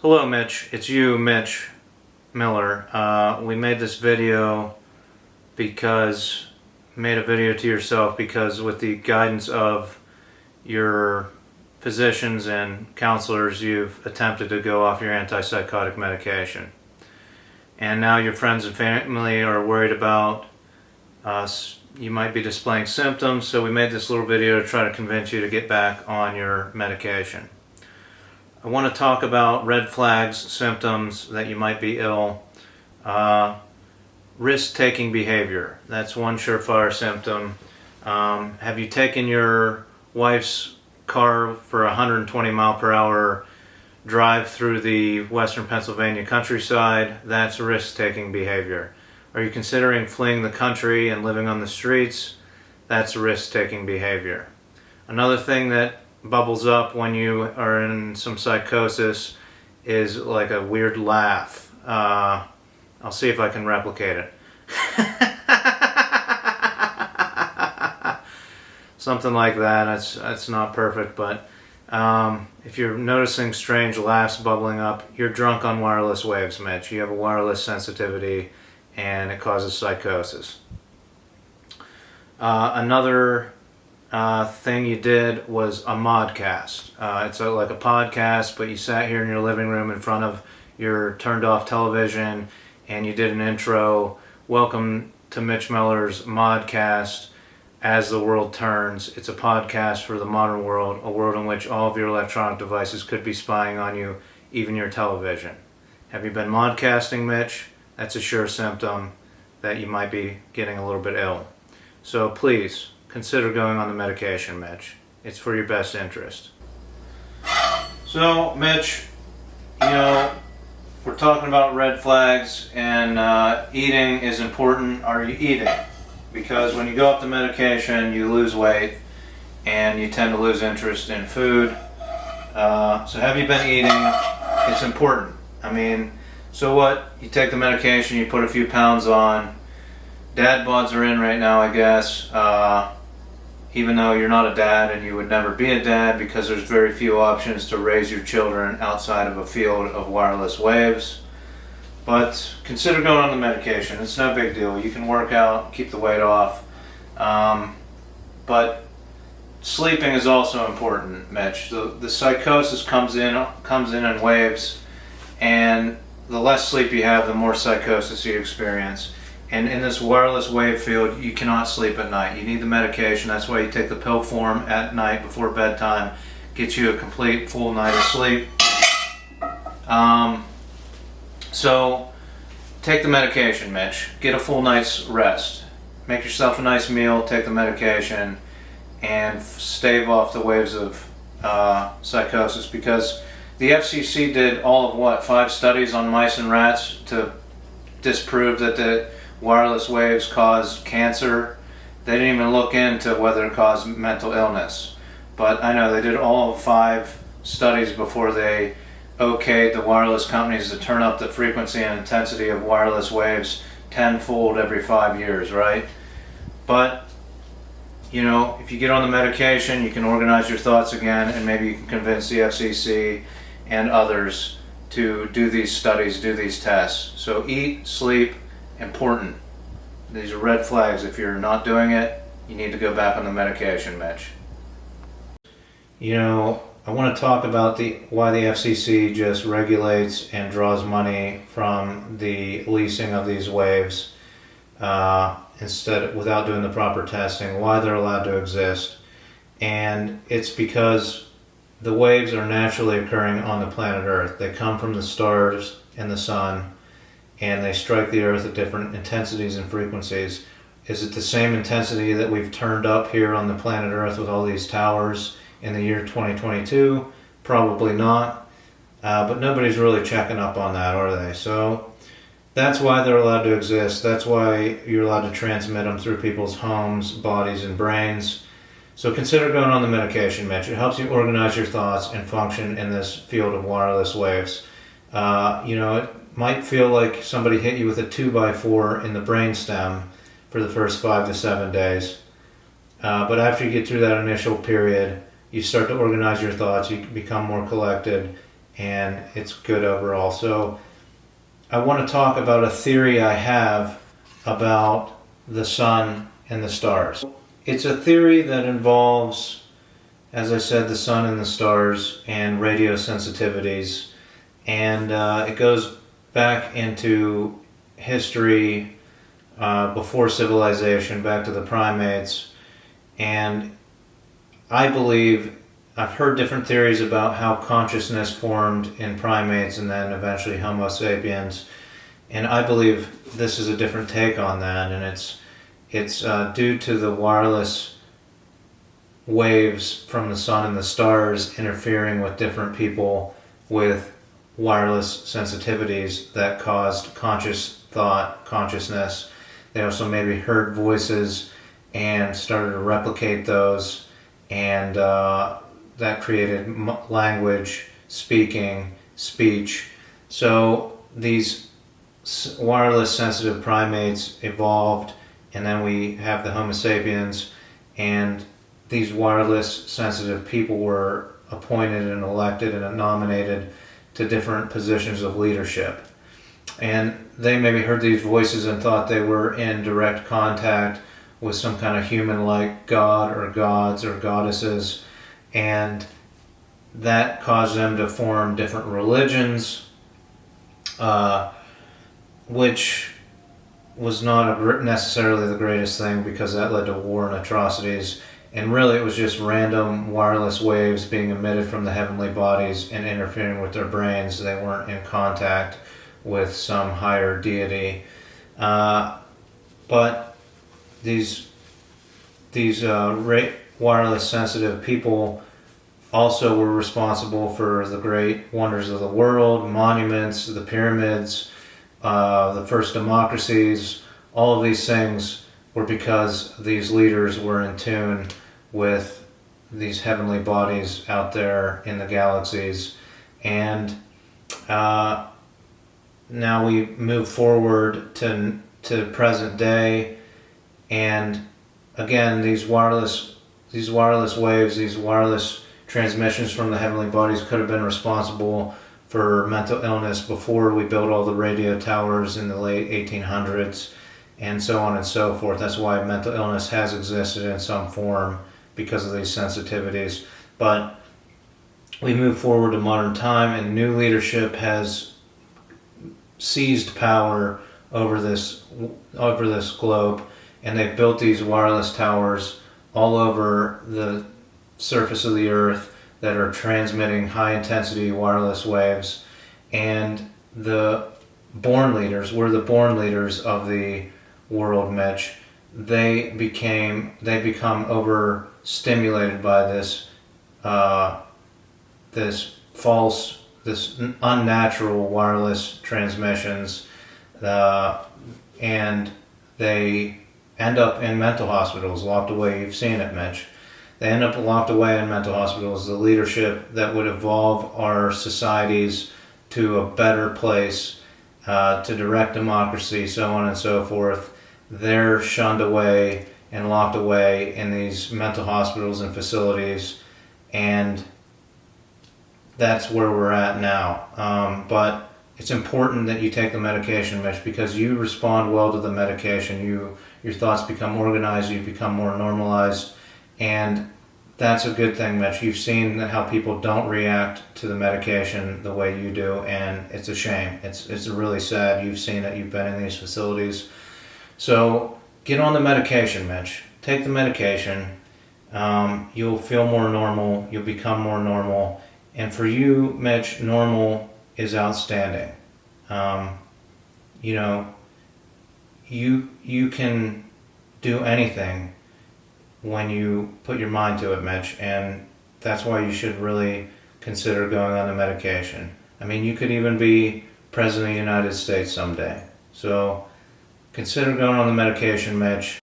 Hello Mitch, it's you, Mitch Miller. We made this video made a video to yourself because with the guidance of your physicians and counselors, you've attempted to go off your antipsychotic medication. And now your friends and family are worried about you might be displaying symptoms, so we made this little video to try to convince you to get back on your medication. I want to talk about red flags, symptoms that you might be ill. Risk-taking behavior. That's one surefire symptom. Have you taken your wife's car for a 120 mile per hour drive through the western Pennsylvania countryside? That's risk-taking behavior. Are you considering fleeing the country and living on the streets? That's risk-taking behavior. Another thing that bubbles up when you are in some psychosis is like a weird laugh. I'll see if I can replicate it. Something like that. That's not perfect, but if you're noticing strange laughs bubbling up, you're drunk on wireless waves, Mitch. You have a wireless sensitivity and it causes psychosis. Another thing you did was a modcast. It's like a podcast, but you sat here in your living room in front of your turned off television and you did an intro. Welcome to Mitch Miller's modcast. As the world turns, it's a podcast for the modern world, a world in which all of your electronic devices could be spying on you, even your television. Have you been modcasting, Mitch? That's a sure symptom that you might be getting a little bit ill. So please, consider going on the medication, Mitch. It's for your best interest. So, Mitch, we're talking about red flags, and eating is important. Are you eating? Because when you go off the medication, you lose weight, and you tend to lose interest in food. So have you been eating? It's important. So what? You take the medication, you put a few pounds on. Dad bods are in right now, I guess. Even though you're not a dad and you would never be a dad because there's very few options to raise your children outside of a field of wireless waves. But consider going on the medication. It's no big deal. You can work out, keep the weight off. But sleeping is also important, Mitch. The psychosis comes in waves, and the less sleep you have, the more psychosis you experience. And in this wireless wave field, you cannot sleep at night. You need the medication. That's why you take the pill form at night before bedtime. Gets you a complete full night of sleep. So take the medication, Mitch. Get a full night's rest. Make yourself a nice meal, take the medication, and stave off the waves of psychosis. Because the FCC did all of 5 studies on mice and rats to disprove that the wireless waves cause cancer. They didn't even look into whether it caused mental illness. But I know they did all 5 studies before they okayed the wireless companies to turn up the frequency and intensity of wireless waves tenfold every 5 years, right? But, if you get on the medication, you can organize your thoughts again, and maybe you can convince the FCC and others to do these studies, do these tests. So eat, sleep, important. These are red flags. If you're not doing it, you need to go back on the medication, Mitch. I want to talk about why the FCC just regulates and draws money from the leasing of these waves without doing the proper testing, why they're allowed to exist. And it's because the waves are naturally occurring on the planet Earth. They come from the stars and the sun, and they strike the Earth at different intensities and frequencies. Is it the same intensity that we've turned up here on the planet Earth with all these towers in the year 2022? Probably not. But nobody's really checking up on that, are they? So that's why they're allowed to exist. That's why you're allowed to transmit them through people's homes, bodies, and brains. So consider going on the medication, Mitch. It helps you organize your thoughts and function in this field of wireless waves. It might feel like somebody hit you with a 2x4 in the brainstem for the first 5 to 7 days. But after you get through that initial period, you start to organize your thoughts, you become more collected, and it's good overall. So I want to talk about a theory I have about the sun and the stars. It's a theory that involves, as I said, the sun and the stars and radio sensitivities, and it goes back into history, before civilization, back to the primates. And I believe, I've heard different theories about how consciousness formed in primates and then eventually Homo sapiens, and I believe this is a different take on that, and it's due to the wireless waves from the sun and the stars interfering with different people with wireless sensitivities that caused conscious thought, consciousness. They also maybe heard voices and started to replicate those, and that created language, speaking, speech. So these wireless sensitive primates evolved, and then we have the Homo sapiens, and these wireless sensitive people were appointed and elected and nominated to different positions of leadership. And they maybe heard these voices and thought they were in direct contact with some kind of human-like god or gods or goddesses, and that caused them to form different religions, which was not necessarily the greatest thing, because that led to war and atrocities. And really it was just random wireless waves being emitted from the heavenly bodies and interfering with their brains. They weren't in contact with some higher deity. But these wireless sensitive people also were responsible for the great wonders of the world, monuments, the pyramids, the first democracies. All of these things were because these leaders were in tune with these heavenly bodies out there in the galaxies. And now we move forward to present day, and again these wireless waves, these wireless transmissions from the heavenly bodies could have been responsible for mental illness before we built all the radio towers in the late 1800s, and so on and so forth. That's why mental illness has existed in some form, because of these sensitivities. But we move forward to modern time, and new leadership has seized power over this globe, and they've built these wireless towers all over the surface of the earth that are transmitting high intensity wireless waves. And the born leaders, we're the born leaders of the world, Mitch. They become overstimulated by this unnatural wireless transmissions, and they end up in mental hospitals, locked away. You've seen it, Mitch. They end up locked away in mental hospitals. The leadership that would evolve our societies to a better place, to direct democracy, so on and so forth, they're shunned away and locked away in these mental hospitals and facilities, and that's where we're at now. But it's important that you take the medication, Mitch, because you respond well to the medication. Your thoughts become organized, you become more normalized, and that's a good thing, Mitch. You've seen how people don't react to the medication the way you do, and it's a shame. It's really sad. You've seen it. You've been in these facilities. So get on the medication, Mitch. Take the medication. You'll feel more normal. You'll become more normal. And for you, Mitch, normal is outstanding. You can do anything when you put your mind to it, Mitch, and that's why you should really consider going on the medication. I mean, you could even be President of the United States someday. So consider going on the medication, Mitch.